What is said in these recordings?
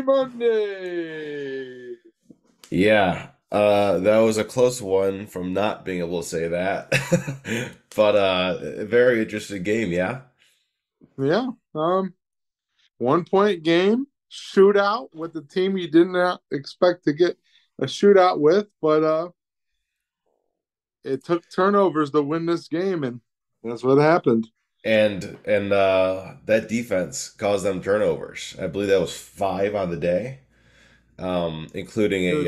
Monday. Yeah, that was a close one from not being able to say that. But a very interesting game, yeah. Yeah. 1 point game, shootout with the team you did not expect to get a shootout with, but it took turnovers to win this game, and that's what happened. And that defense caused them turnovers. I believe that was five on the day, including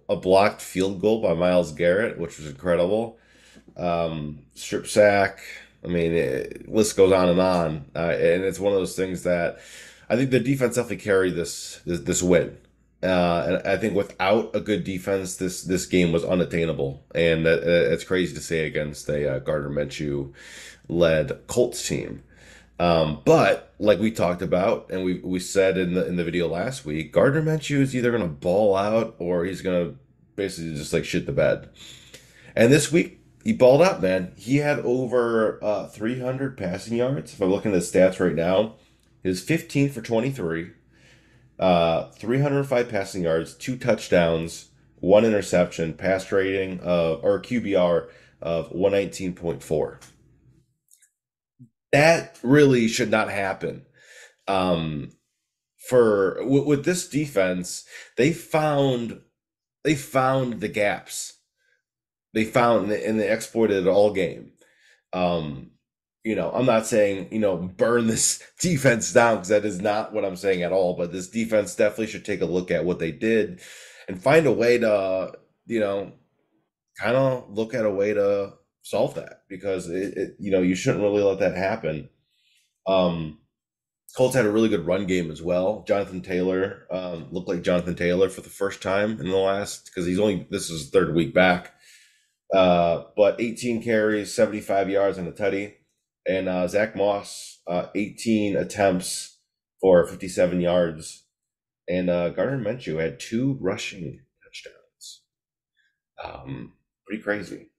a blocked field goal by Miles Garrett, which was incredible. Strip sack. I mean, list goes on, and it's one of those things that I think the defense definitely carried this win. And I think without a good defense, this game was unattainable, and it's crazy to say against a Gardner Minshew led Colts team. But like we talked about, and we said in the video last week, Gardner Minshew is either going to ball out or he's going to basically just like shit the bed. And this week, he balled out, man. He had over 300 passing yards. If I'm looking at the stats right now, his 15 for 23, 305 passing yards, two touchdowns, one interception, pass rating or QBR of 119.4. That really should not happen. Um, with this defense, they found they found the gaps. They found and they exploited it all game. Um, I'm not saying, burn this defense down because that is not what I'm saying at all. But this defense definitely should take a look at what they did and find a way to, you know, kind of look at a way to solve that because you shouldn't really let that happen. Um, Colts had a really good run game as well. Jonathan Taylor looked like Jonathan Taylor for the first time in the last because this is his third week back. But 18 carries, 75 yards and a tutty. And Zach Moss, 18 attempts for 57 yards. And Gardner Minshew had two rushing touchdowns. Pretty crazy.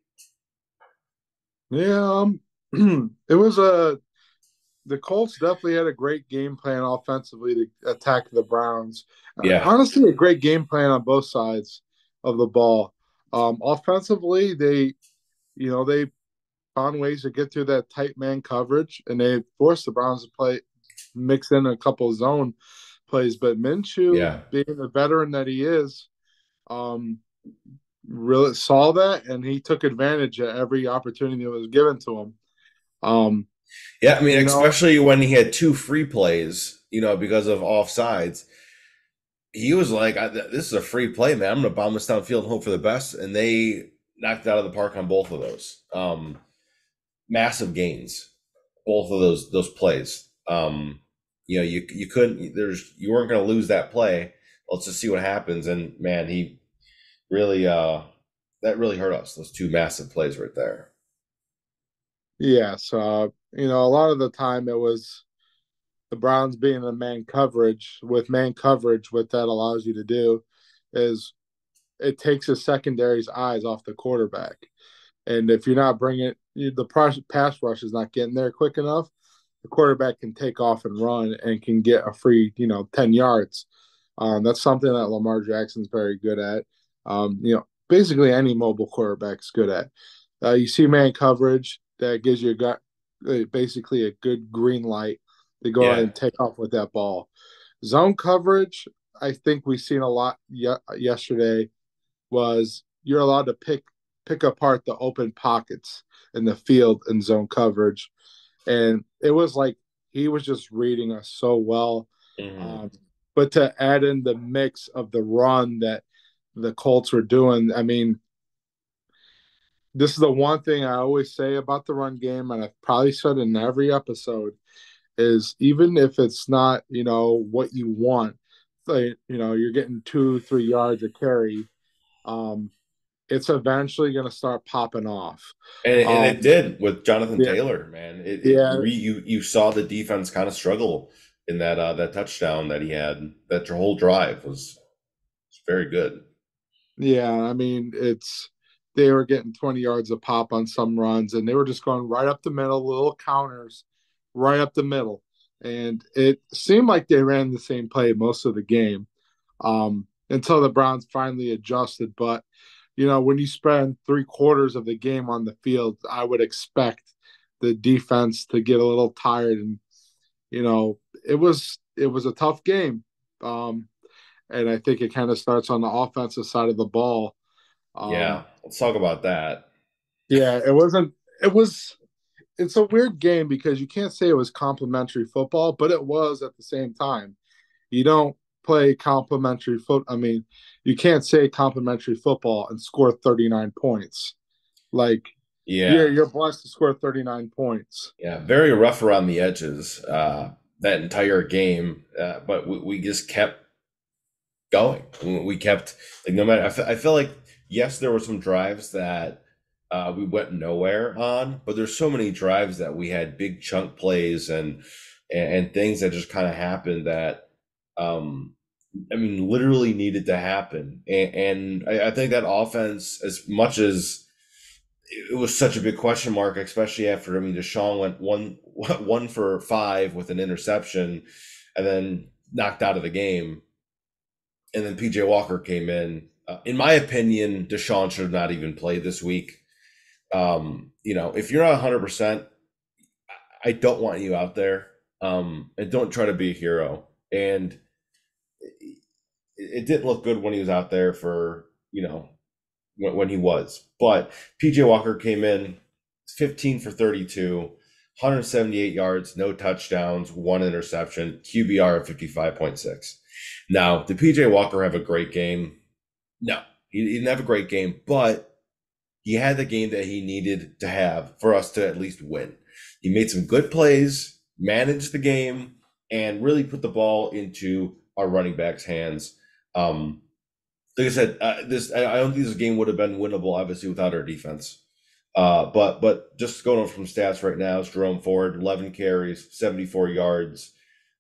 Yeah, it was the Colts definitely had a great game plan offensively to attack the Browns. Yeah, Honestly, a great game plan on both sides of the ball. Offensively, they found ways to get through that tight man coverage, and they forced the Browns to mix in a couple of zone plays. But Minshew, yeah. being the veteran that he is, um, really saw that, and he took advantage of every opportunity that was given to him. Um, Yeah, I mean, you know, especially when he had two free plays, because of offsides. He was like, "This is a free play, man. I'm going to bomb this downfield and hope for the best." And they knocked it out of the park on both of those. Massive gains, both of those plays. You couldn't. You weren't going to lose that play. Let's just see what happens. And man, he really that really hurt us. Those two massive plays right there. yes, a lot of the time it was the Browns being the man coverage. With man coverage, what that allows you to do is it takes the secondary's eyes off the quarterback. And if you're not bringing the pass rush is not getting there quick enough, the quarterback can take off and run and can get a free, 10 yards. That's something that Lamar Jackson's very good at. Basically any mobile quarterback's good at. You see man coverage that gives you basically a good green light to go ahead Yeah, and take off with that ball. Zone coverage, I think we've seen a lot yesterday was you're allowed to pick apart the open pockets in the field in zone coverage, and it was like he was just reading us so well. hmm Um, but to add in the mix of the run that the Colts were doing, I mean, this is the one thing I always say about the run game, and I've probably said in every episode is even if it's not what you want, like you're getting 2-3 yards a carry. Um, it's eventually going to start popping off. and it Um, did with Jonathan yeah, Taylor. Man, yeah, you saw the defense kind of struggle in that touchdown that he had. That whole drive was very good. yeah. I mean, they were getting 20 yards a pop on some runs, and they were just going right up the middle, little counters, right up the middle. And it seemed like they ran the same play most of the game. until the Browns finally adjusted. But when you spend 3/4 of the game on the field, I would expect the defense to get a little tired, and it was a tough game. Um, and I think it kind of starts on the offensive side of the ball. Yeah, Um, let's talk about that. yeah, it wasn't. It was. It's a weird game because you can't say it was complimentary football, but it was at the same time. You don't play complimentary foot. I mean, you can't say complimentary football and score 39 points. Like you're Yeah, you're blessed to score 39 points. yeah, very rough around the edges that entire game, but we just kept going. We kept like no matter. I feel like yes, there were some drives that we went nowhere on, but there's so many drives that we had big chunk plays and things that just kind of happened that um, I mean literally needed to happen. And I think that offense, as much as it was such a big question mark, especially after I mean Deshaun went one for five with an interception, and then knocked out of the game and then PJ Walker came in. In my opinion, Deshaun should have not even played this week. If you're not 100%, I don't want you out there. And don't try to be a hero. And it didn't look good when he was out there for, when he was. But PJ Walker came in 15 for 32, 178 yards, no touchdowns, one interception, QBR of 55.6. Now, did PJ Walker have a great game? No, he didn't have a great game, but he had the game that he needed to have for us to at least win. He made some good plays, managed the game, and really put the ball into our running backs' hands. Um, like I said, this I don't think this game would have been winnable, obviously, without our defense. But just going from stats right now, is Jerome Ford, 11 carries, 74 yards,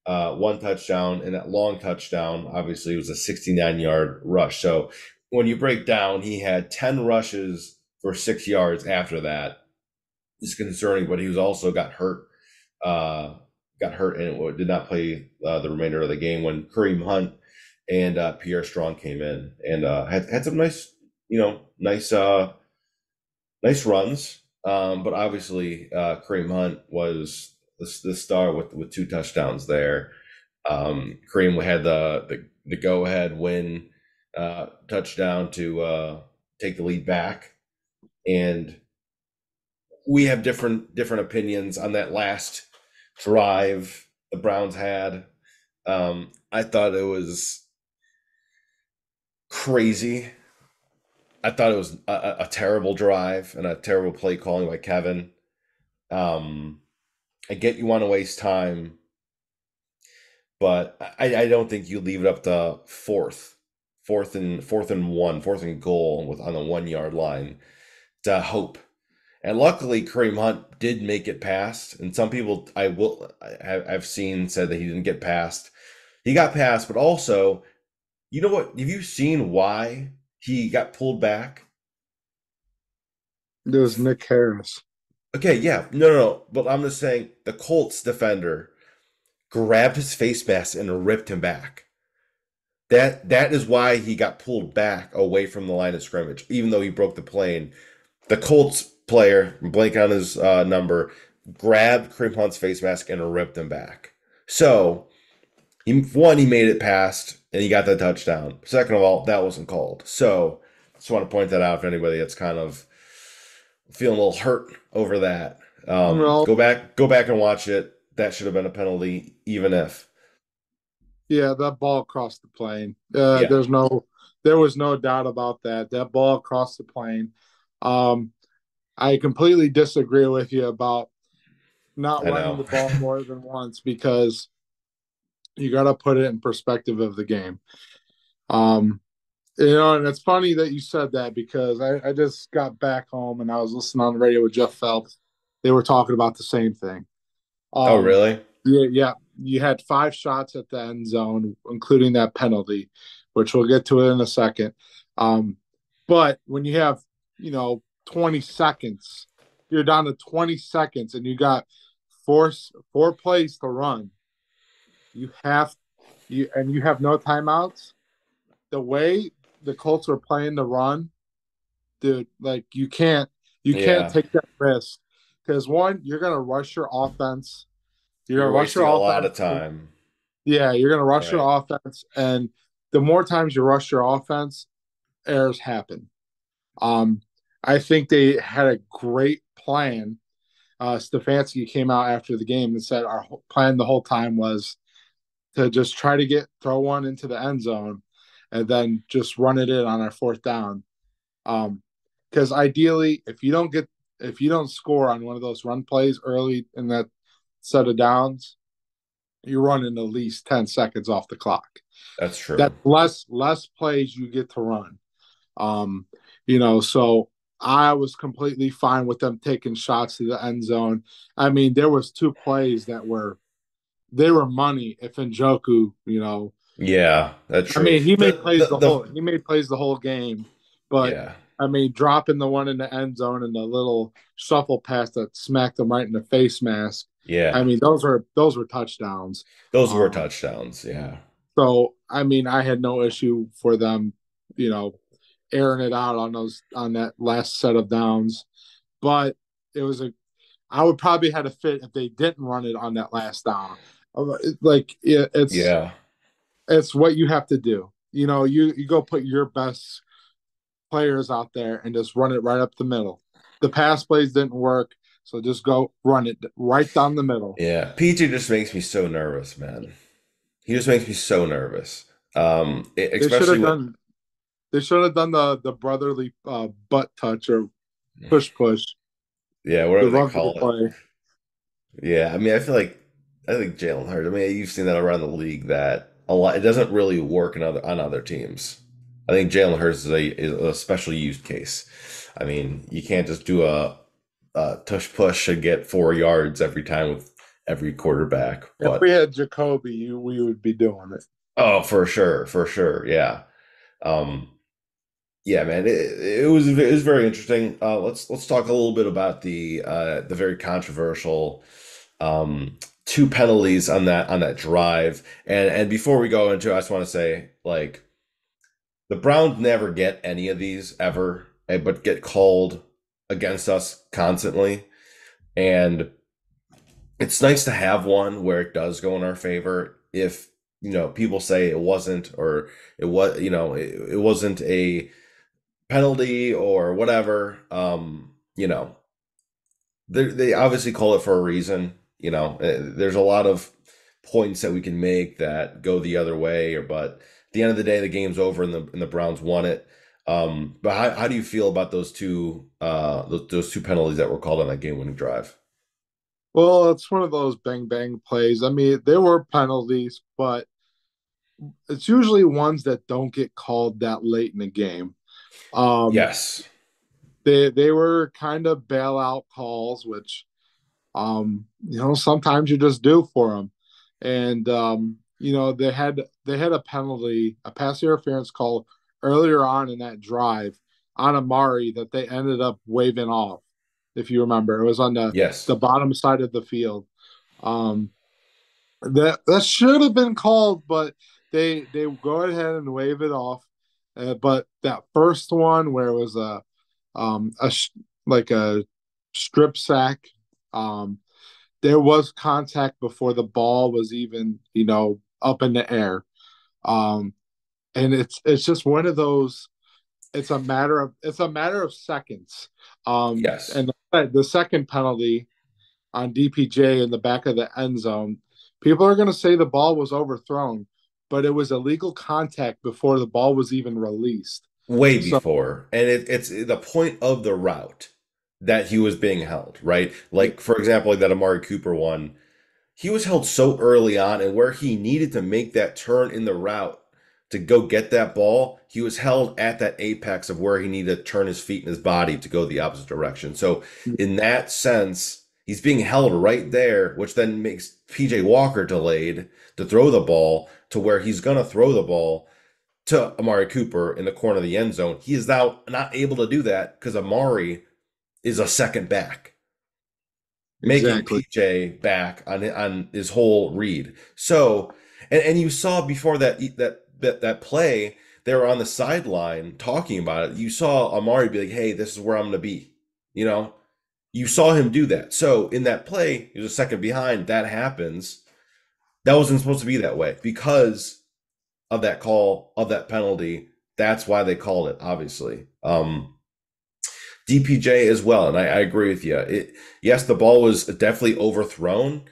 one touchdown, and that long touchdown, obviously, was a 69-yard rush. So when you break down, he had 10 rushes for 6 yards after that. It's concerning, but he was also got hurt and did not play the remainder of the game when Kareem Hunt and Pierre Strong came in and had some nice runs. But obviously, Kareem Hunt was the star with two touchdowns there. Kareem had the go ahead win touchdown to take the lead back, and we have different opinions on that last drive the Browns had. I thought it was crazy. I thought it was a terrible drive and a terrible play calling by Kevin. Um, I get you want to waste time, but I don't think you leave it up to fourth and goal with on the 1 yard line to hope. And luckily, Kareem Hunt did make it past. And some people I've seen said that he didn't get past. He got past, but also, you know what? Have you seen why he got pulled back? It was Nick Harris. Okay, yeah, no. But I'm just saying the Colts defender grabbed his face mask and ripped him back. That is why he got pulled back away from the line of scrimmage, even though he broke the plane. The Colts player, blank on his number, grabbed Kareem Hunt's face mask and ripped him back. So, he made it past and he got the touchdown. Second of all, that wasn't called. So, just want to point that out for anybody that's kind of feeling a little hurt over that. Well, Go back and watch it. That should have been a penalty, even if. yeah, that ball crossed the plane. Yeah, There was no doubt about that. That ball crossed the plane. Um, I completely disagree with you about not I running know. the ball more than once because you got to put it in perspective of the game. Um, and it's funny that you said that because I just got back home and I was listening on the radio with Jeff Phelps. They were talking about the same thing. Oh, Um, really? yeah, you had 5 shots at the end zone, including that penalty, which we'll get to it in a second. Um, but when you have, 20 seconds, you're down to 20 seconds and you got four plays to run. You have you have no timeouts. the way the Colts are playing the run, dude, like you can't Yeah, take that risk because one, you're gonna rush your offense. You're gonna you're rush wasting your a lot offense. of time. Yeah, you're gonna rush Right. your offense, and the more times you rush your offense, errors happen. Um, I think they had a great plan. Stefanski came out after the game and said our plan the whole time was to just try to throw one into the end zone, and then just run it in on our fourth down. Because ideally, if you don't score on one of those run plays early in that set of downs, you're running at least 10 seconds off the clock. That's true. That's less plays you get to run. Um, so I was completely fine with them taking shots to the end zone. I mean, there was two plays that were money if Njoku, Yeah, that's I true. mean, he made plays The he made plays the whole game, but yeah, I mean, dropping the one in the end zone and the little shuffle pass that smacked him right in the face mask. I yeah. mean, those were touchdowns. Those were Um, touchdowns. Yeah. so I mean, I had no issue for them, you know, airing it out on that last set of downs. But it was I would probably had a fit if they didn't run it on that last down. Like Yeah. it's what you have to do. You go put your best players out there and just run it right up the middle. The pass plays didn't work, so just go run it right down the middle. Yeah. PJ just makes me so nervous, man. He just makes me so nervous. They should Especially have with done they should have done the brotherly butt touch or push yeah, the whatever they rugby call it. play. Yeah, I mean, I think Jalen Hurts. I mean, you've seen that around the league that a lot. It doesn't really work on other teams. I think Jalen Hurts is a special used case. I mean, you can't just do a tush push and get 4 yards every time with every quarterback. If we But had Jacoby, we would be doing it. oh, for sure, yeah. Um, Yeah, man, it was very interesting. Let's talk a little bit about the very controversial two penalties on that drive. And before we go into it, I just want to say like the Browns never get any of these ever, but get called against us constantly. And it's nice to have one where it does go in our favor. If people say it wasn't, or it was, it wasn't a penalty or whatever. They obviously call it for a reason. There's a lot of points that we can make that go the other way, but at the end of the day, the game's over and the Browns won it. But how do you feel about those two penalties that were called on that game-winning drive? Well, it's one of those bang bang plays. I mean, there were penalties, but it's usually ones that don't get called that late in the game. Um, Yes. they were kind of bailout calls, which sometimes you just do for them. And they had a penalty, a pass interference call earlier on in that drive on Amari that they ended up waving off. If you remember, it was on the Yes. bottom side of the field. Um, that should have been called, but they go ahead and wave it off. But that first one where it was like a strip sack, um, there was contact before the ball was even up in the air. Um, and it's just one of those. It's a matter of seconds. Yes. And the second penalty on DPJ in the back of the end zone, people are going to say the ball was overthrown, but it was illegal contact before the ball was even released. Way So, before. And it's the point of the route that he was being held, right? yeah, Like, for example, like that Amari Cooper one, he was held so early on, and where he needed to make that turn in the route to go get that ball, he was held at that apex of where he needed to turn his feet and his body to go the opposite direction. So, in that sense, he's being held right there, which then makes PJ Walker delayed to throw the ball to where he's going to throw the ball to Amari Cooper in the corner of the end zone. He is now not able to do that because Amari is a second back, making exactly. PJ back on his whole read. So, and you saw before that play, they were on the sideline talking about it, you saw Amari be like, "Hey, this is where I'm going to be." You know, you saw him do that. So in that play, he was a second behind. That happens. That wasn't supposed to be that way because of that call, of that penalty. That's why they called it, obviously. DPJ as well, and I agree with you. Yes, the ball was definitely overthrown.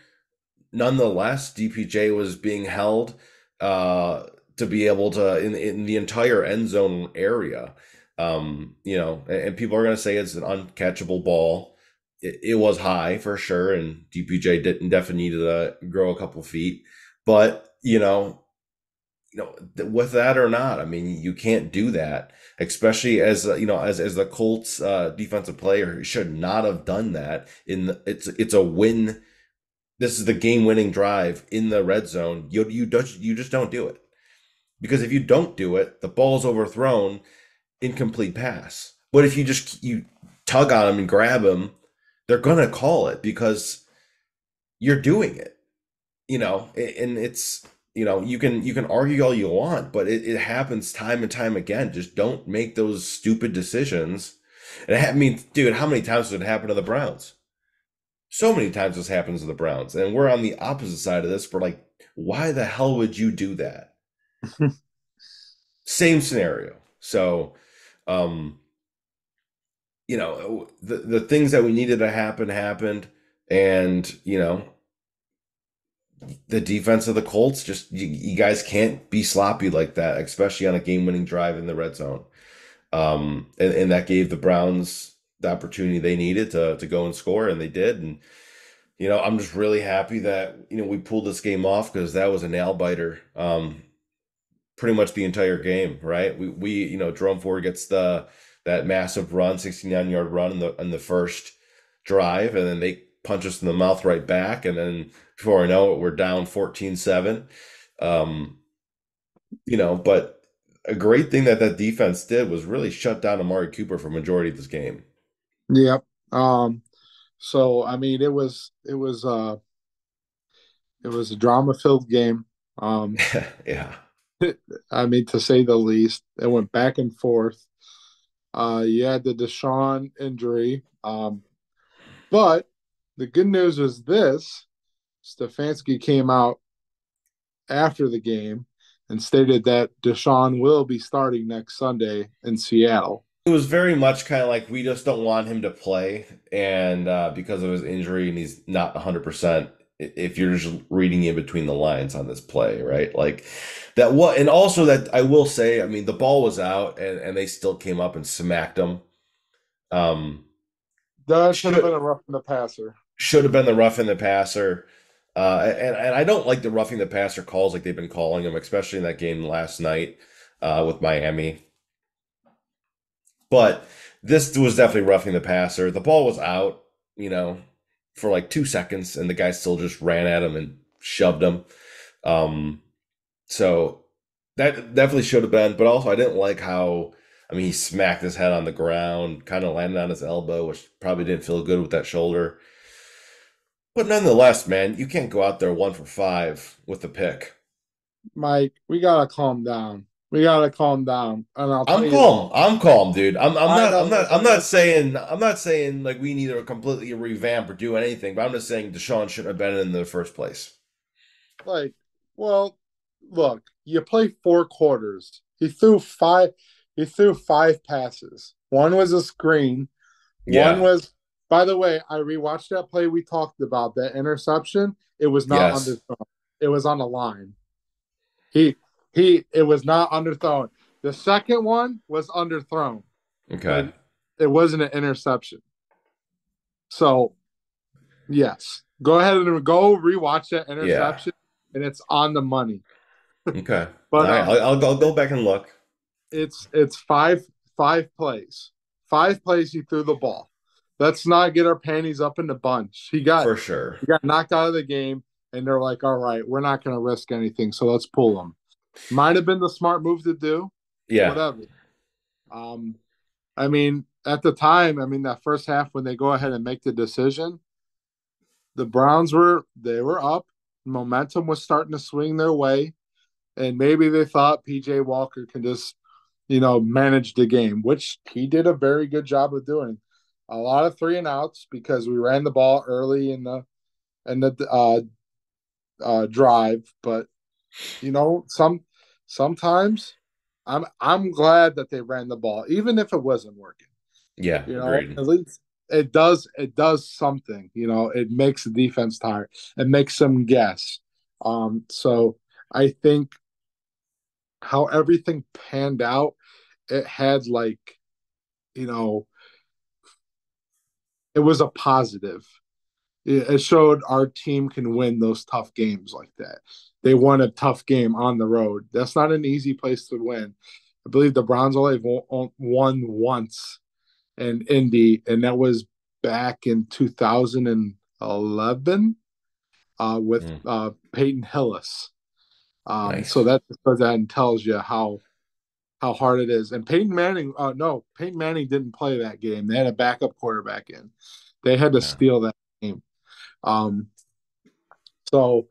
Nonetheless, DPJ was being held to be able to in the entire end zone area. And people are going to say it's an uncatchable ball. It was high for sure, and DPJ didn't definitely need to grow a couple feet. But with that or not, I mean, you can't do that, especially as as the Colts defensive player who should not have done that. It's a win. This is the game-winning drive in the red zone. You just don't do it, because if you don't do it, the ball's overthrown, incomplete pass. But if you tug on them and grab them, they're gonna call it because you're doing it. And it's you can argue all you want, but it happens time and time again. Just don't make those stupid decisions. And I mean, dude, how many times did it happen to the Browns? So many times this happens to the Browns, and we're on the opposite side of this. We're like, why the hell would you do that? Same scenario. So, um, the things that we needed to happen happened, and the defense of the Colts just you guys can't be sloppy like that, especially on a game-winning drive in the red zone. And that gave the Browns the opportunity they needed to go and score, and they did. And I'm just really happy that we pulled this game off because that was a nail biter. Pretty much the entire game, right? Jerome Ford gets that massive run, 69-yard run in the first drive, and then they punch us in the mouth right back, and then before I know it, we're down 14-7. But a great thing that defense did was really shut down Amari Cooper for majority of this game. Yep. So I mean, it was a drama filled game. Um, Yeah. I mean, to say the least, it went back and forth. You had the Deshaun injury, but the good news is this: Stefanski came out after the game and stated that Deshaun will be starting next Sunday in Seattle. It was very much kind of like we just don't want him to play, and because of his injury, and he's not 100%. If you're just reading in between the lines on this play, right? Like that. What, and also that I will say, I mean, the ball was out, and they still came up and smacked him. Um, That should have should been a rough in the passer. should have been the roughing the passer. And I don't like the roughing the passer calls like they've been calling them, especially in that game last night with Miami. But this was definitely roughing the passer. The ball was out, for like 2 seconds, and the guy still just ran at him and shoved him. Um, so that definitely should have been. But also, I didn't like how, I mean, he smacked his head on the ground, kind of landed on his elbow, which probably didn't feel good with that shoulder. But nonetheless, man, you can't go out there 1 for 5 with the pick. Mike, we gotta calm down. We gotta calm down. And I'll tell I'm you, calm. I'm calm, dude. I'm I not I'm know, not I'm but not saying like we need to completely revamp or do anything, but I'm just saying Deshaun shouldn't have been in the first place. like, well, look, you play 4 quarters. He threw five passes. One was a screen. One Yeah. was, by the way, I rewatched that play we talked about, that interception. It was not Yes. underthrown. It was on the line. He it was not underthrown. The second one was underthrown, but Okay. it wasn't an interception. So yes, go ahead and go rewatch that Yeah. interception, and it's on the money. Okay. All But right. I'll go back and look it's five plays, 5 plays he threw the ball. Let's not get our panties up in the bunch. for sure. He got knocked out of the game, and they're like, all right, we're not going to risk anything, so let's pull him. Might have been the smart move to do, Yeah. whatever. Um, I mean, at the time, I mean, that first half when they go ahead and make the decision, the Browns were up. Momentum was starting to swing their way, and maybe they thought PJ Walker can just manage the game, which he did a very good job of doing. A lot of three and outs because we ran the ball early in the drive, but sometimes I'm glad that they ran the ball, even if it wasn't working. Yeah, agreed. At least it does something. It makes the defense tired. It makes them guess. So I think how everything panned out, it had like you know it was a positive. It showed our team can win those tough games like that. They won a tough game on the road. That's not an easy place to win. I believe the Browns only won once in Indy, and that was back in 2011 with Mm, Peyton Hillis. So nice. that goes that and tells you how hard it is. And Peyton Manning, no, Peyton Manning didn't play that game. They had a backup quarterback in. They had to Yeah. steal that game. Um, so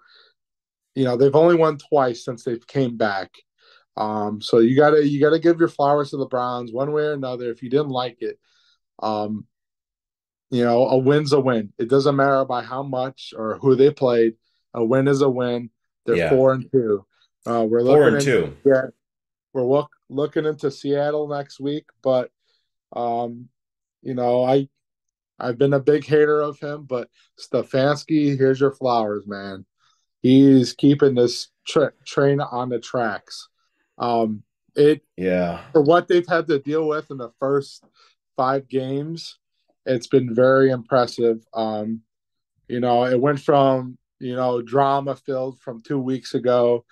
they've only won twice since they came back. So you gotta give your flowers to the Browns one way or another. If you didn't like it, um, a win's a win. It doesn't matter by how much or who they played. A win is a win. They're Yeah. 4-2. We're Four looking and into two. yeah, looking into Seattle next week, but um, I've been a big hater of him, but Stefanski, here's your flowers, man. He's keeping this train on the tracks. It Yeah. For what they've had to deal with in the first 5 games, it's been very impressive. It went from, drama filled from 2 weeks ago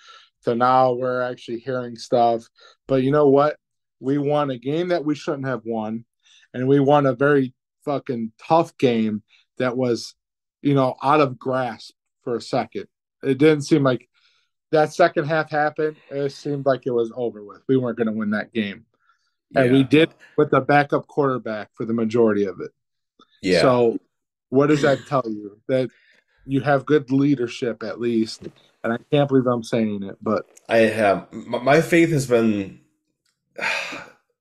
to now we're actually hearing stuff. But you know what? We won a game that we shouldn't have won, and we won a very fucking tough game that was, out of grasp for a second. It didn't seem like that second half happened. It seemed like it was over with. We weren't going to win that game. And we Yeah. did with the backup quarterback for the majority of it. Yeah. So, what does that tell you? That you have good leadership at least. And I can't believe I'm saying it, but I have my faith has been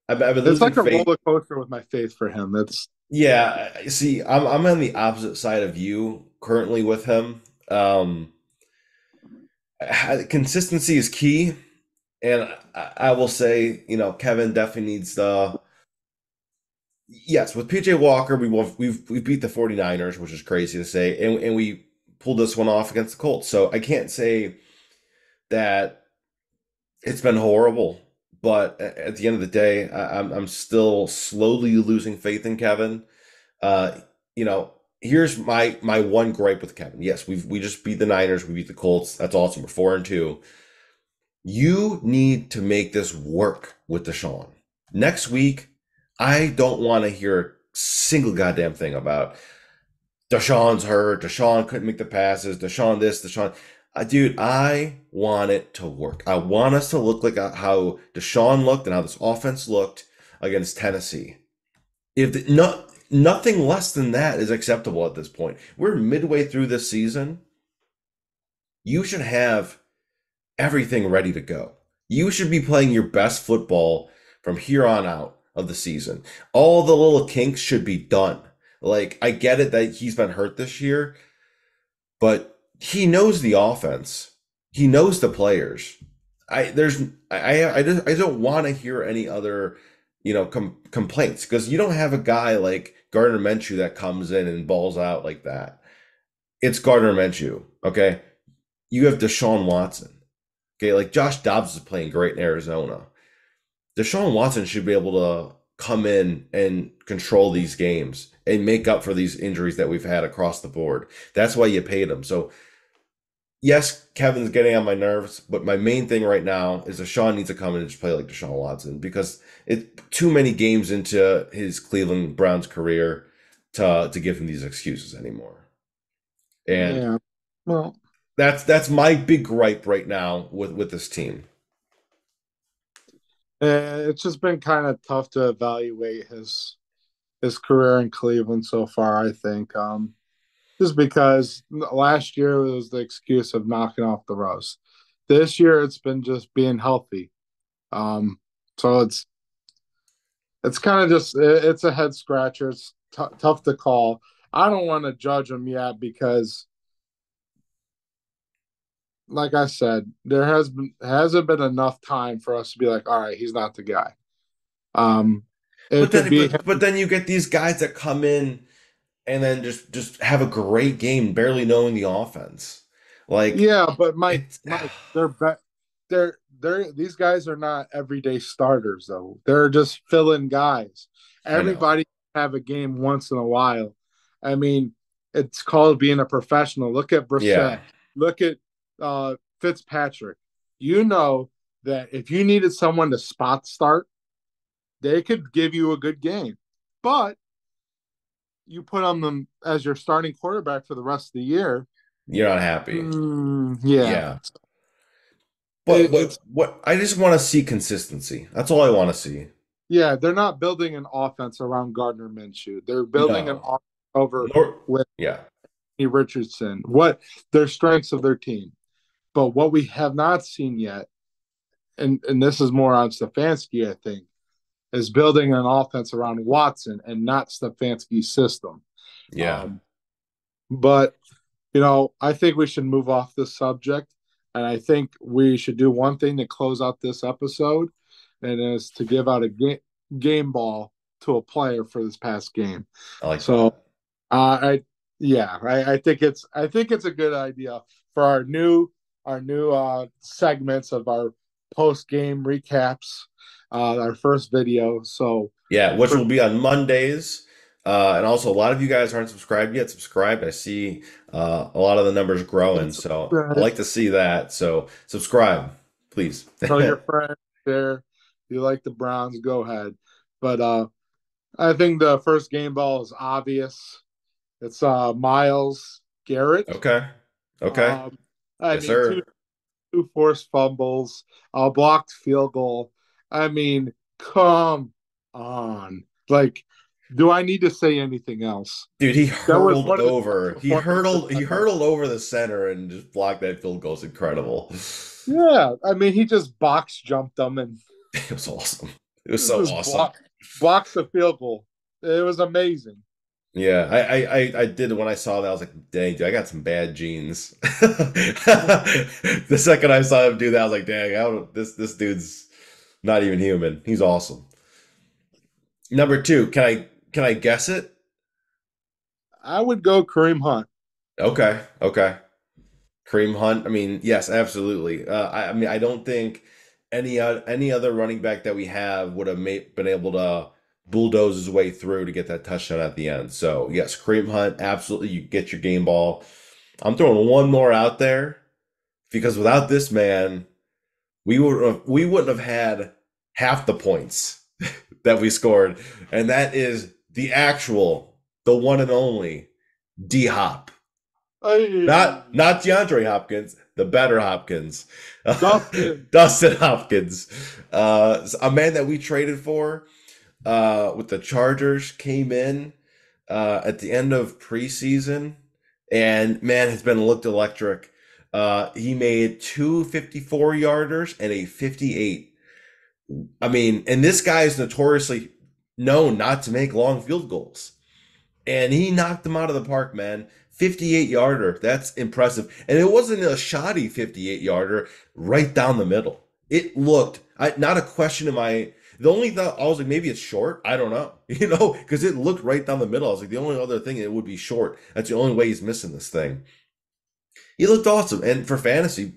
I've been it's losing like a faith. roller coaster with my faith for him. It's Yeah, see, I'm on the opposite side of you currently with him. Consistency is key, and I will say, Kevin definitely needs the yes, with PJ Walker, we beat the 49ers, which is crazy to say, and we pulled this one off against the Colts. So I can't say that it's been horrible, but at the end of the day, I'm still slowly losing faith in Kevin. Uh, you know, here's my one gripe with Kevin. Yes, we just beat the Niners, we beat the Colts. That's awesome. We're 4-2. You need to make this work with Deshaun. Next week, I don't want to hear a single goddamn thing about Deshaun's hurt. Deshaun couldn't make the passes. Deshaun this. Deshaun. Dude, I want it to work. I want us to look like how Deshaun looked and how this offense looked against Tennessee. Nothing less than that is acceptable at this point. We're midway through this season. You should have everything ready to go. You should be playing your best football from here on out of the season. All the little kinks should be done. Like, I get it that he's been hurt this year, but he knows the offense. He knows the players. I don't want to hear any other, complaints because you don't have a guy like Gardner Minshew that comes in and balls out like that. It's Gardner Minshew, okay? You have Deshaun Watson. Okay, like Josh Dobbs is playing great in Arizona. Deshaun Watson should be able to come in and control these games and make up for these injuries that we've had across the board. That's why you paid him. So, yes, Kevin's getting on my nerves, but my main thing right now is Deshaun needs to come in and just play like Deshaun Watson because it's too many games into his Cleveland Browns career to give him these excuses anymore. And yeah. Well, that's my big gripe right now with this team. it's just been kind of tough to evaluate his career in Cleveland so far. I think just because last year was the excuse of knocking off the rust. This year it's been just being healthy. Um, So it's kind of just it's a head scratcher. It's tough to call. I don't want to judge him yet because, like I said, there hasn't been enough time for us to be like, all right, he's not the guy. Um, it But could then, be but then you get these guys that come in and then just have a great game, barely knowing the offense. Like Yeah, but it's, Mike, they're these guys are not everyday starters though. They're just fill-in guys. I know. Everybody have a game once in a while. I mean, it's called being a professional. Look at Brissett. Yeah, Look at Fitzpatrick. You know that if you needed someone to spot start, they could give you a good game. But you put on them as your starting quarterback for the rest of the year. you're not happy. Yeah, Yeah. But it's what I just want to see consistency. That's all I want to see. Yeah, they're not building an offense around Gardner Minshew. They're building an No. offense over Nor with yeah. Anthony Richardson. What their strengths of their team, but what we have not seen yet, and this is more on Stefanski, I think, is building an offense around Watson and not Stefanski's system. Yeah. Um, but I think we should move off this subject, and I think we should do one thing to close out this episode, and is to give out a game ball to a player for this past game. I like So, that. I yeah, I think it's a good idea for our new segments of our post game recaps, our first video. So, Yeah, which for will be on Mondays. And also, a lot of you guys aren't subscribed yet. Subscribe. I see a lot of the numbers growing, so I like to see that. So subscribe, please. tell your friends there, if you like the Browns, go ahead. But I think the first game ball is obvious. It's Miles Garrett. Okay. Okay. Um, I Yes, mean, two sir. two forced fumbles, a blocked field goal. I mean, come on. Like, do I need to say anything else? Dude, he That was hurdled one of the best over. performances He I've ever. hurdled over the center and just blocked that field goal. It's incredible. Yeah, I mean, he just box jumped them and It was awesome. It was so just awesome. blocks the field goal. It was amazing. Yeah, I did when I saw that. I was like, dang, dude, I got some bad genes. The second I saw him do that, I was like, dang, this dude's not even human. He's awesome. Number two, can I guess it? I would go Kareem Hunt. Okay, okay. Kareem Hunt. I mean, yes, absolutely. I mean, I don't think any other running back that we have would have been able to bulldoze his way through to get that touchdown at the end. So yes, Kareem Hunt, absolutely. You get your game ball. I'm throwing one more out there because without this man, we wouldn't have had half the points that we scored, and that is the one and only D Hop. Hey, Not DeAndre Hopkins, the better Hopkins. Dustin. Dustin Hopkins. A man that we traded for with the Chargers came in at the end of preseason and man has been looked electric. He made two 54-yarders and a 58. I mean, and this guy is notoriously known not to make long field goals and he knocked them out of the park, man. 58 yarder. That's impressive. And it wasn't a shoddy 58 yarder right down the middle. It looked, not a question in my, the only thought, I was like, maybe it's short. I don't know, because it looked right down the middle. I was like, the only other thing, it would be short. That's the only way he's missing this thing. He looked awesome. And for fantasy,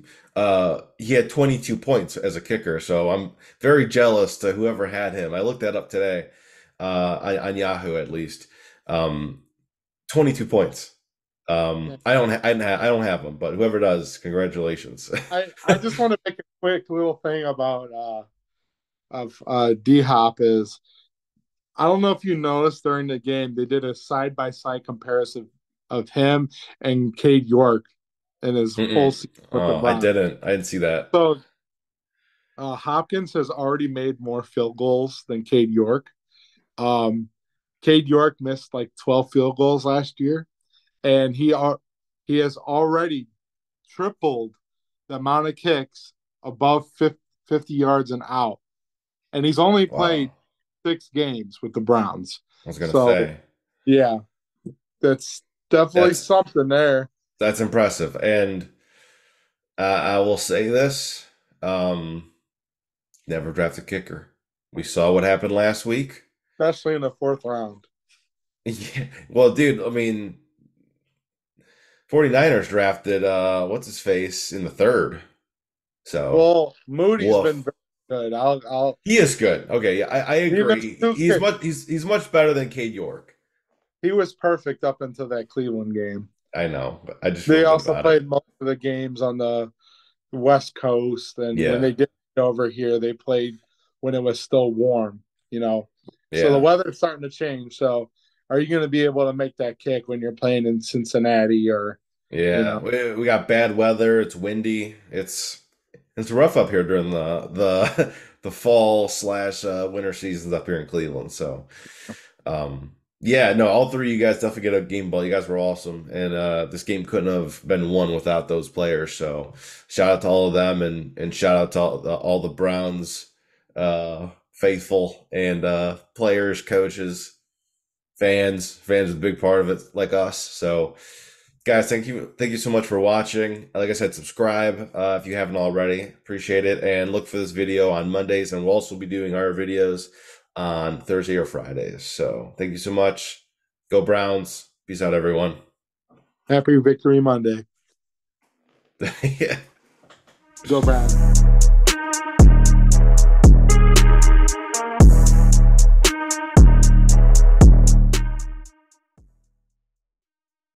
he had 22 points as a kicker. So I'm very jealous to whoever had him. I looked that up today, on Yahoo at least. 22 points. I don't have them, but whoever does, congratulations. I just want to make a quick little thing about of D Hop is I don't know if you noticed during the game they did a side by side comparison of him and Cade York in his full Mm-mm. season with the Oh, Browns. I didn't see that. So Hopkins has already made more field goals than Cade York. Um, Cade York missed like 12 field goals last year, and he has already tripled the amount of kicks above 50 yards and out. and he's only Wow. played 6 games with the Browns. I was gonna So say yeah, that's definitely that's something there. that's impressive. And I will say this: um, never draft a kicker. We saw what happened last week. Especially in the fourth round. Yeah. Well, dude, I mean, 49ers drafted what's his face in the third. So, Well, Moody's been woof. very good. I'll He is good. Okay, yeah, I even agree. He's much better than Cade York. he was perfect up until that Cleveland game. I know, but I just feel They good also about it. played most of the games on the West Coast, and when Yeah, they did over here, they played when it was still warm. You know, so the yeah, weather's starting to change. So, are you going to be able to make that kick when you're playing in Cincinnati or, you yeah. know? We got bad weather. It's windy. It's rough up here during the the fall slash winter seasons up here in Cleveland. So, yeah, no, all three of you guys definitely get a game ball. You guys were awesome, and this game couldn't have been won without those players. So, shout out to all of them, and shout out to all the Browns faithful and players, coaches, fans. Fans are a big part of it, like us. So, guys, thank you so much for watching. Like I said, subscribe if you haven't already. Appreciate it, and look for this video on Mondays, and we'll also be doing our videos on Thursday or Fridays. So, thank you so much. Go Browns. Peace out, everyone. Happy Victory Monday. Yeah. Go Browns.